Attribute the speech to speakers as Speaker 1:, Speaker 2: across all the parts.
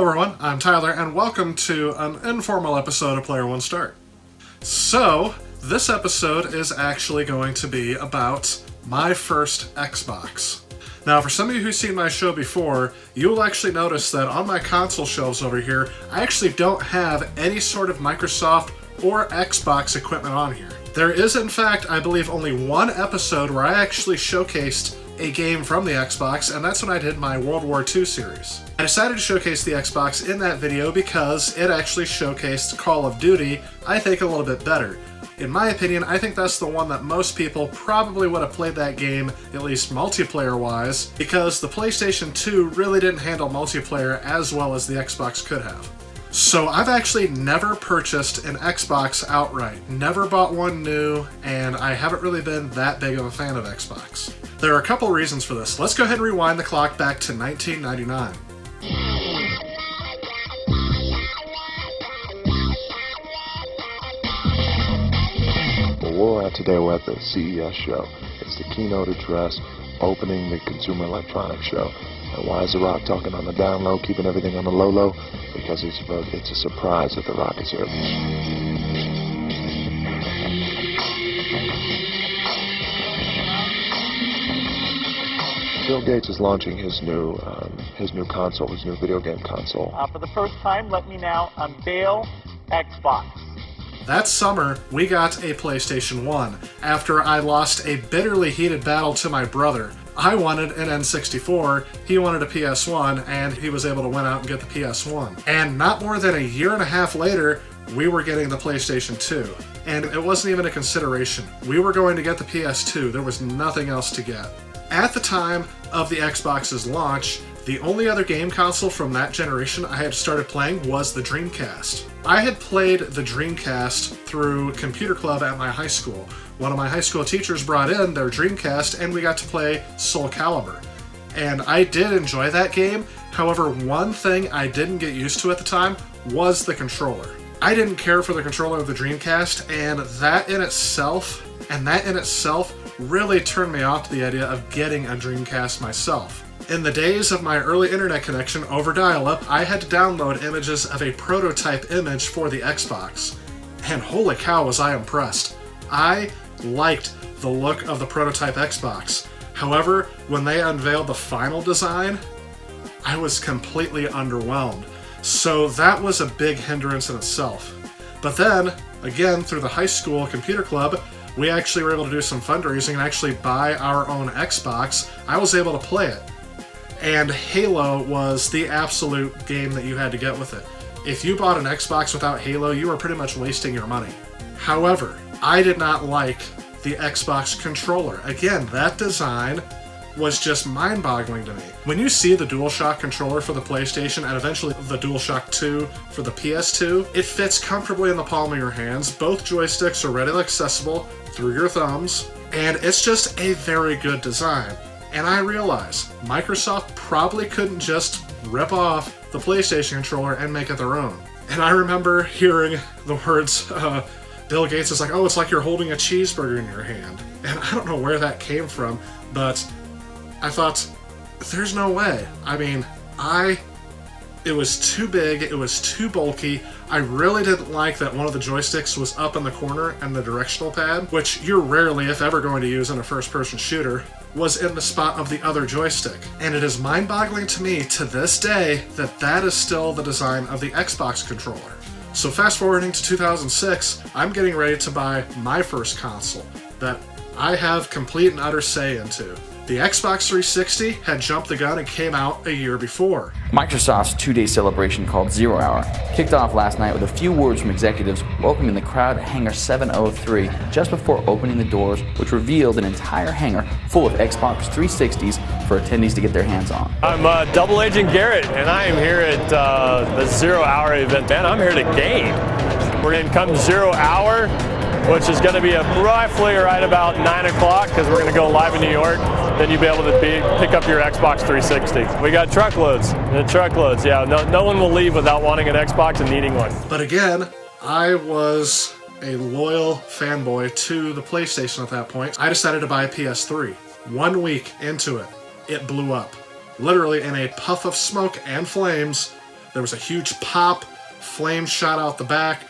Speaker 1: Hello everyone, I'm Tyler, and welcome to an informal episode of Player One Start. So, this episode is actually going to be about my first Xbox. Now, for some of you who've seen my show before, you will actually notice that on my console shelves over here, I actually don't have any sort of Microsoft or Xbox equipment on here. There is, in fact, I believe only one episode where I actually showcased a game from the Xbox, and that's when I did my World War II series. I decided to showcase the Xbox in that video because it actually showcased Call of Duty, I think, a little bit better. In my opinion, I think that's the one that most people probably would have played that game, at least multiplayer-wise, because the PlayStation 2 really didn't handle multiplayer as well as the Xbox could have. So I've actually never purchased an Xbox outright, never bought one new, and I haven't really been that big of a fan of Xbox. There are a couple reasons for this. Let's go ahead and rewind the clock back to 1999.
Speaker 2: Well, today we're at the CES show. It's the keynote address opening the Consumer Electronics Show. And why is The Rock talking on the down low, keeping everything on the low low? Because it's a surprise that The Rock is here. Bill Gates is launching his new console, his new video game console.
Speaker 3: For the first time, let me now unveil Xbox.
Speaker 1: That summer, we got a PlayStation 1, after I lost a bitterly heated battle to my brother. I wanted an N64, he wanted a PS1, and he was able to win out and get the PS1. And not more than a year and a half later, we were getting the PlayStation 2. And it wasn't even a consideration. We were going to get the PS2, there was nothing else to get. At the time of the Xbox's launch, the only other game console from that generation I had started playing was the Dreamcast. I had played the Dreamcast through Computer Club at my high school. One of my high school teachers brought in their Dreamcast and we got to play Soul Calibur. And I did enjoy that game, however, one thing I didn't get used to at the time was the controller. I didn't care for the controller of the Dreamcast, and that in itself really turned me off to the idea of getting a Dreamcast myself. In the days of my early internet connection over dial-up, I had to download images of a prototype image for the Xbox. And holy cow was I impressed. I liked the look of the prototype Xbox. However, when they unveiled the final design, I was completely underwhelmed. So that was a big hindrance in itself. But then, again, through the high school computer club, we actually were able to do some fundraising and actually buy our own Xbox. I was able to play it. And Halo was the absolute game that you had to get with it. If you bought an Xbox without Halo, you were pretty much wasting your money. However, I did not like the Xbox controller. Again, that design was just mind-boggling to me. When you see the DualShock controller for the PlayStation and eventually the DualShock 2 for the PS2, it fits comfortably in the palm of your hands. Both joysticks are readily accessible through your thumbs, and it's just a very good design. And I realize Microsoft probably couldn't just rip off the PlayStation controller and make it their own. And I remember hearing the words, Bill Gates is like, oh, it's like you're holding a cheeseburger in your hand. And I don't know where that came from, but I thought, there's no way. I mean, it was too big, it was too bulky. I really didn't like that one of the joysticks was up in the corner and the directional pad, which you're rarely, if ever, going to use in a first-person shooter, was in the spot of the other joystick. And it is mind-boggling to me to this day that that is still the design of the Xbox controller. So fast forwarding to 2006, I'm getting ready to buy my first console that I have complete and utter say into. The Xbox 360 had jumped the gun and came out a year before.
Speaker 4: Microsoft's two-day celebration called Zero Hour kicked off last night with a few words from executives welcoming the crowd at Hangar 703 just before opening the doors, which revealed an entire hangar full of Xbox 360s for attendees to get their hands on.
Speaker 5: I'm Double Agent Garrett, and I am here at the Zero Hour event. Man, I'm here to game. We're going to come Zero Hour, which is going to be roughly right about 9 o'clock because we're going to go live in New York. Then you'll be able to pick up your Xbox 360. We got truckloads. Yeah, no one will leave without wanting an Xbox and needing one.
Speaker 1: But again, I was a loyal fanboy to the PlayStation at that point. I decided to buy a PS3. 1 week into it, it blew up. Literally in a puff of smoke and flames, There was a huge pop, flames shot out the back,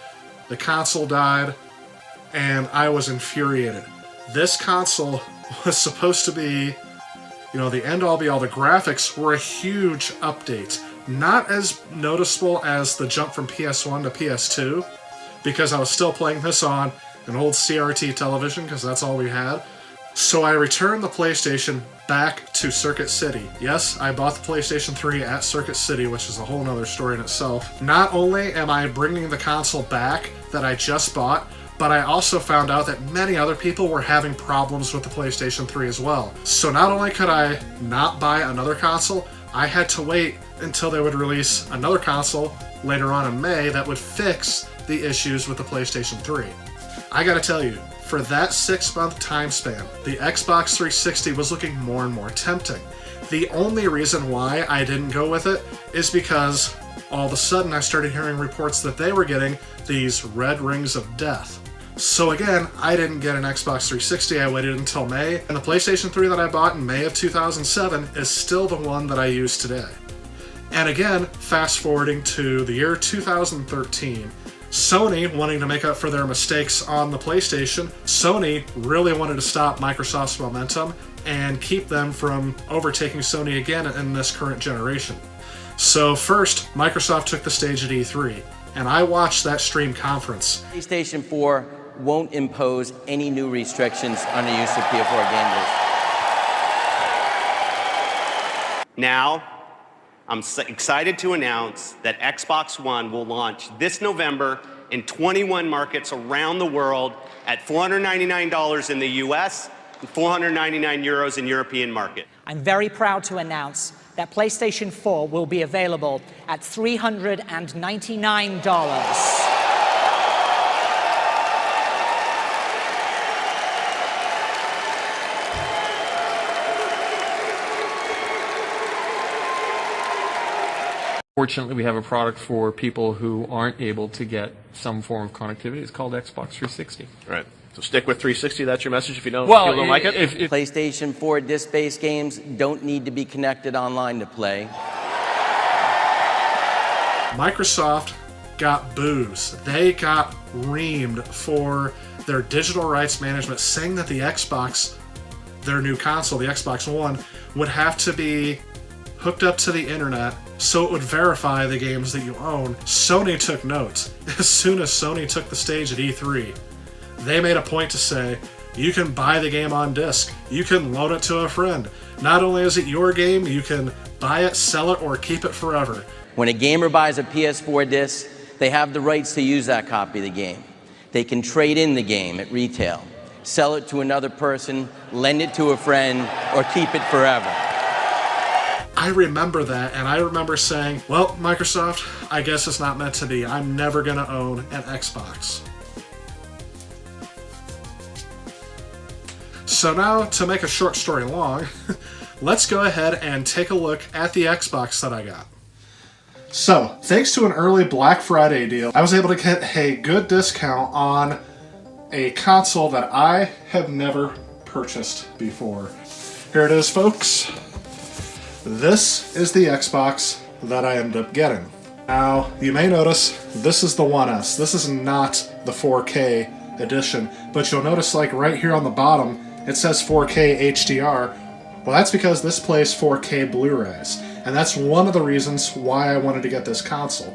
Speaker 1: the console died, and I was infuriated. This console was supposed to be, the end-all be-all. The graphics were a huge update. Not as noticeable as the jump from PS1 to PS2, because I was still playing this on an old CRT television, because that's all we had. So I returned the PlayStation back to Circuit City. Yes, I bought the PlayStation 3 at Circuit City, which is a whole nother story in itself. Not only am I bringing the console back that I just bought, but I also found out that many other people were having problems with the PlayStation 3 as well. So not only could I not buy another console, I had to wait until they would release another console later on in May that would fix the issues with the PlayStation 3. I gotta tell you, for that 6-month time span, the Xbox 360 was looking more and more tempting. The only reason why I didn't go with it is because all of a sudden I started hearing reports that they were getting these red rings of death. So again, I didn't get an Xbox 360, I waited until May, and the PlayStation 3 that I bought in May of 2007 is still the one that I use today. And again, fast forwarding to the year 2013, Sony, wanting to make up for their mistakes on the PlayStation, Sony really wanted to stop Microsoft's momentum and keep them from overtaking Sony again in this current generation. So first, Microsoft took the stage at E3, and I watched that stream conference.
Speaker 6: PlayStation 4 won't impose any new restrictions on the use of PS4 gamers.
Speaker 7: Now, I'm excited to announce that Xbox One will launch this November in 21 markets around the world at $499 in the US and 499 euros in European market.
Speaker 8: I'm very proud to announce that PlayStation 4 will be available at $399.
Speaker 9: Fortunately, we have a product for people who aren't able to get some form of connectivity. It's called Xbox 360.
Speaker 10: Right. So stick with 360. That's your message if you don't like it?
Speaker 6: If PlayStation 4 disc-based games don't need to be connected online to play.
Speaker 1: Microsoft got boos. They got reamed for their digital rights management, saying that the Xbox, their new console, the Xbox One, would have to be hooked up to the internet so it would verify the games that you own. Sony took note. As soon as Sony took the stage at E3, they made a point to say, you can buy the game on disc, you can loan it to a friend. Not only is it your game, you can buy it, sell it, or keep it forever.
Speaker 6: When a gamer buys a PS4 disc, they have the rights to use that copy of the game. They can trade in the game at retail, sell it to another person, lend it to a friend, or keep it forever.
Speaker 1: I remember that, and I remember saying, well, Microsoft, I guess it's not meant to be. I'm never gonna own an Xbox. So now, to make a short story long, let's go ahead and take a look at the Xbox that I got. So, thanks to an early Black Friday deal, I was able to get a good discount on a console that I have never purchased before. Here it is, folks. This is the Xbox that I ended up getting. Now, you may notice this is the One S. This is not the 4K edition, but you'll notice like right here on the bottom, it says 4K HDR. Well, that's because this plays 4K Blu-rays, and that's one of the reasons why I wanted to get this console.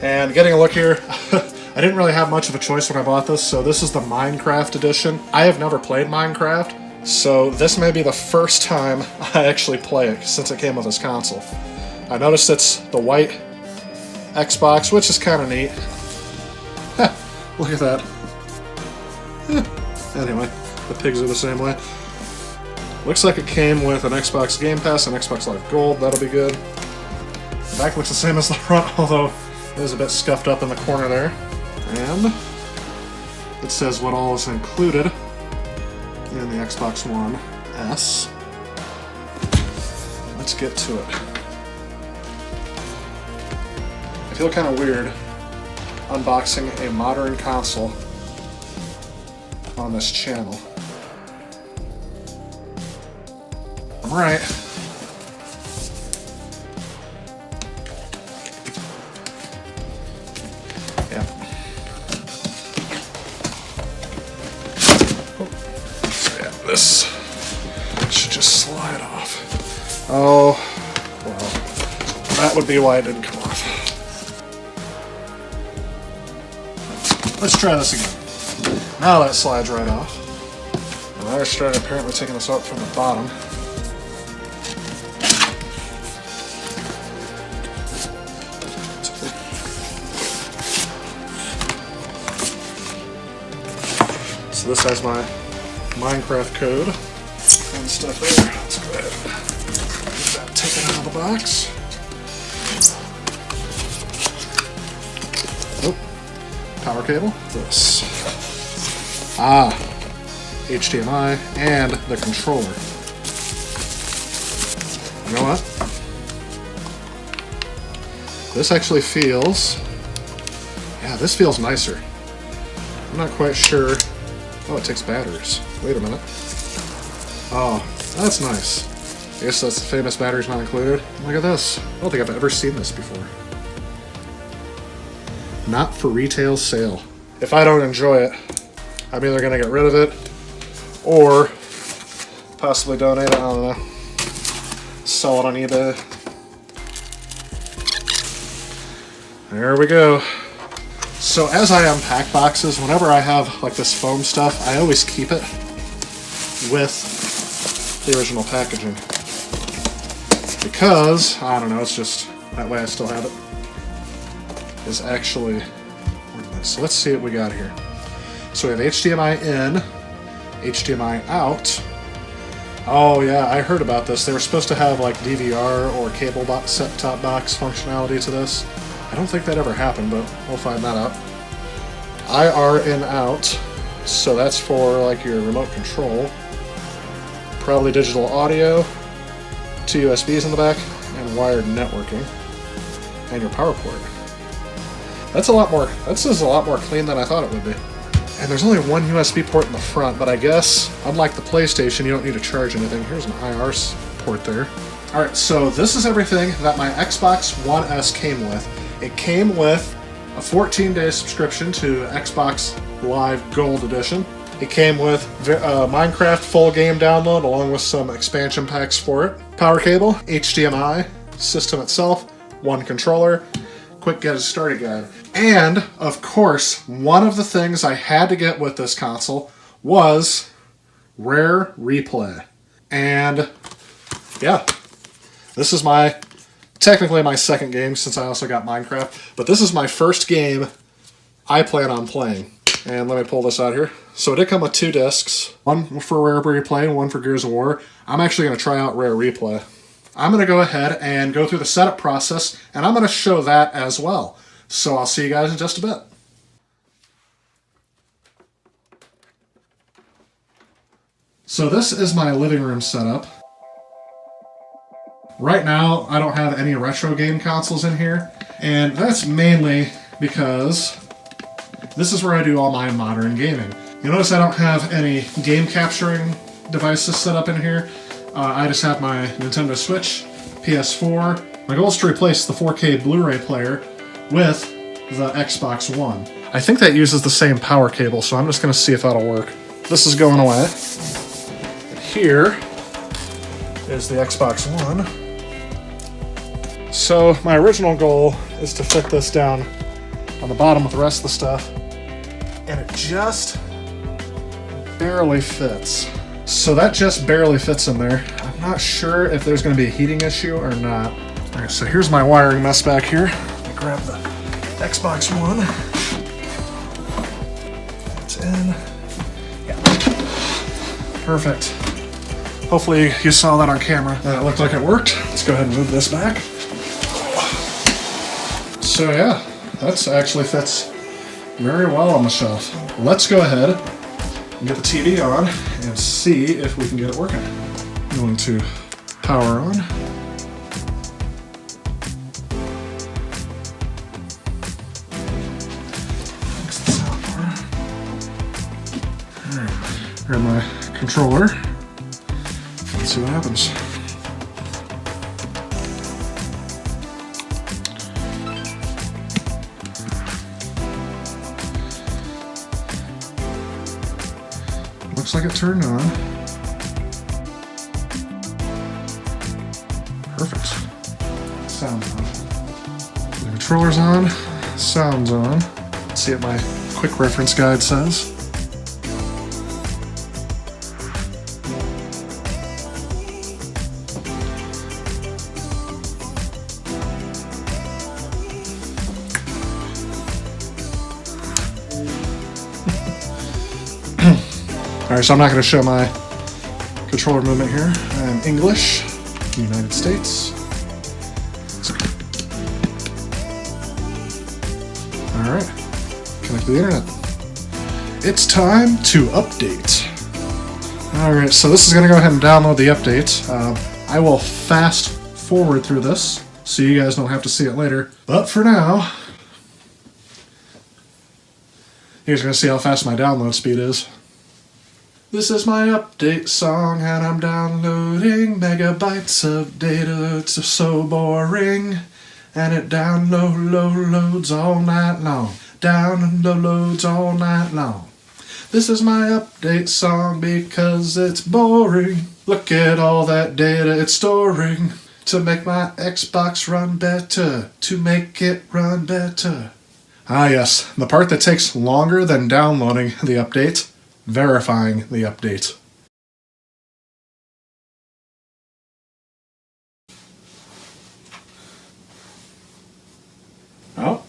Speaker 1: And getting a look here, I didn't really have much of a choice when I bought this, so this is the Minecraft edition. I have never played Minecraft, so this may be the first time I actually play it since it came with this console. I noticed it's the white Xbox, which is kind of neat. Look at that. Anyway, the pigs are the same way. Looks like it came with an Xbox Game Pass and Xbox Live Gold. That'll be good. The back looks the same as the front, although it is a bit scuffed up in the corner there. And it says what all is included in the Xbox One S. Let's get to it. I feel kind of weird unboxing a modern console on this channel. Alright. Oh, well, that would be why it didn't come off. Let's try this again. Now that slides right off. And I started apparently taking this out from the bottom. So this has my Minecraft code and stuff there. Let's go ahead and get that taken out of the box. Oh, power cable. This. HDMI and the controller. You know what? This actually feels... Yeah, this feels nicer. I'm not quite sure... Oh, it takes batteries. Wait a minute. Oh, that's nice. I guess that's the famous batteries not included. Look at this. I don't think I've ever seen this before. Not for retail sale. If I don't enjoy it, I'm either going to get rid of it or possibly donate it, I don't know. Sell it on eBay. There we go. So as I unpack boxes, whenever I have like this foam stuff, I always keep it with the original packaging. Because, I don't know, it's just, that way I still have it. Is actually, so let's see what we got here. So we have HDMI in, HDMI out. Oh yeah, I heard about this. They were supposed to have like DVR or cable box, set-top box functionality to this. I don't think that ever happened, but we'll find that out. IR in out, so that's for like your remote control. Probably digital audio, 2 USBs in the back, and wired networking, and your power port. That's a lot more. This is a lot more clean than I thought it would be. And there's only one USB port in the front, but I guess unlike the PlayStation, you don't need to charge anything. Here's an IR port there. All right, so this is everything that my Xbox One S came with. It came with a 14-day subscription to Xbox Live Gold Edition. It came with Minecraft full game download along with some expansion packs for it. Power cable, HDMI, system itself, one controller, quick get started guide. And, of course, one of the things I had to get with this console was Rare Replay. And, yeah, this is technically my second game since I also got Minecraft, but this is my first game I plan on playing. And let me pull this out here. So it did come with 2 discs, one for Rare Replay and one for Gears of War. I'm actually going to try out Rare Replay. I'm going to go ahead and go through the setup process, and I'm going to show that as well. So I'll see you guys in just a bit. So this is my living room setup. Right now, I don't have any retro game consoles in here, and that's mainly because this is where I do all my modern gaming. You notice I don't have any game capturing devices set up in here. I just have my Nintendo Switch, PS4. My goal is to replace the 4K Blu-ray player with the Xbox One. I think that uses the same power cable, so I'm just going to see if that'll work. This is going away. And here is the Xbox One. So my original goal is to fit this down on the bottom with the rest of the stuff, and it just barely fits. So that just barely fits in there. I'm not sure if there's going to be a heating issue or not. Alright, so here's my wiring mess back here. Let me grab the Xbox One. It's in. Yeah. Perfect. Hopefully you saw that on camera. It looked like it worked. Let's go ahead and move this back. So yeah, that actually fits very well on the shelf. Let's go ahead and get the TV on and see if we can get it working. I'm going to power on. Alright, grab my controller. Let's see what happens. Looks like it turned on. Controllers on, sounds on. Let's see what my quick reference guide says. Alright, so I'm not going to show my controller movement here. I'm English, United States. Alright, connect to the internet. It's time to update. Alright, so this is going to go ahead and download the update. I will fast forward through this so you guys don't have to see it later. But for now, you guys are going to see how fast my download speed is. This is my update song and I'm downloading megabytes of data. It's so boring and it downloads all night long. Downloads all night long. This is my update song because it's boring. Look at all that data it's storing to make my Xbox run better. To make it run better. Ah yes, the part that takes longer than downloading the update. Verifying the update. Oh,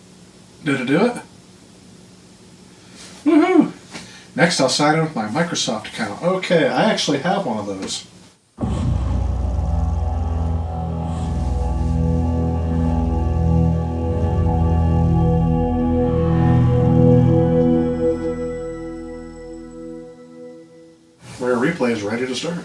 Speaker 1: did it do it? Woohoo! Next I'll sign in with my Microsoft account. Okay, I actually have one of those. Rare Replay is ready to start.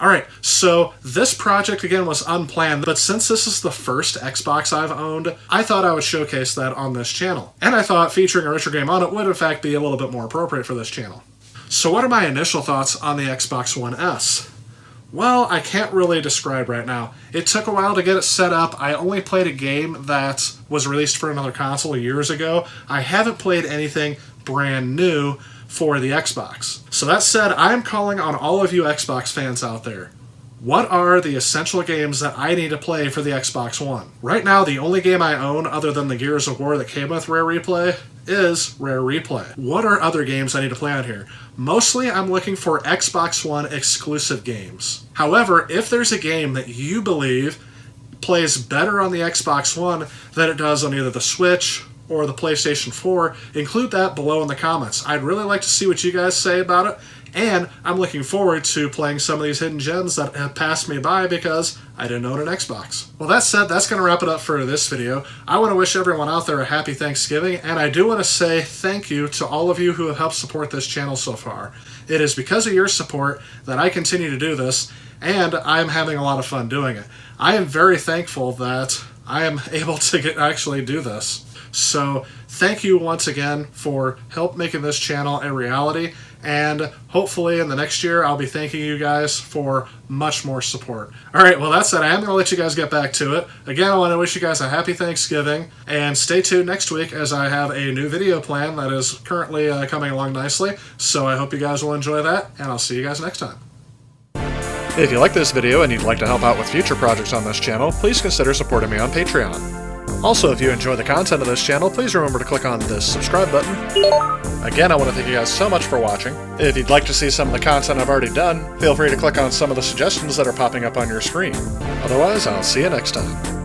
Speaker 1: Alright, so this project again was unplanned, but since this is the first Xbox I've owned, I thought I would showcase that on this channel. And I thought featuring a retro game on it would in fact be a little bit more appropriate for this channel. So what are my initial thoughts on the Xbox One S? Well, I can't really describe right now. It took a while to get it set up. I only played a game that was released for another console years ago. I haven't played anything brand new for the Xbox. So that said, I'm calling on all of you Xbox fans out there. What are the essential games that I need to play for the Xbox One? Right now, the only game I own other than the Gears of War that came with Rare Replay is Rare Replay. What are other games I need to play on here? Mostly, I'm looking for Xbox One exclusive games. However, if there's a game that you believe plays better on the Xbox One than it does on either the Switch or the PlayStation 4, include that below in the comments. I'd really like to see what you guys say about it, and I'm looking forward to playing some of these hidden gems that have passed me by because I didn't own an Xbox. Well, that said, that's going to wrap it up for this video. I want to wish everyone out there a happy Thanksgiving, and I do want to say thank you to all of you who have helped support this channel so far. It is because of your support that I continue to do this, and I'm having a lot of fun doing it. I am very thankful that I am able to actually do this. So thank you once again for help making this channel a reality, and hopefully in the next year I'll be thanking you guys for much more support. Alright, well that said, I am going to let you guys get back to it. Again, I want to wish you guys a happy Thanksgiving, and stay tuned next week as I have a new video plan that is currently coming along nicely, so I hope you guys will enjoy that, and I'll see you guys next time. If you like this video and you'd like to help out with future projects on this channel, please consider supporting me on Patreon. Also, if you enjoy the content of this channel, please remember to click on this subscribe button. Again, I want to thank you guys so much for watching. If you'd like to see some of the content I've already done, feel free to click on some of the suggestions that are popping up on your screen. Otherwise, I'll see you next time.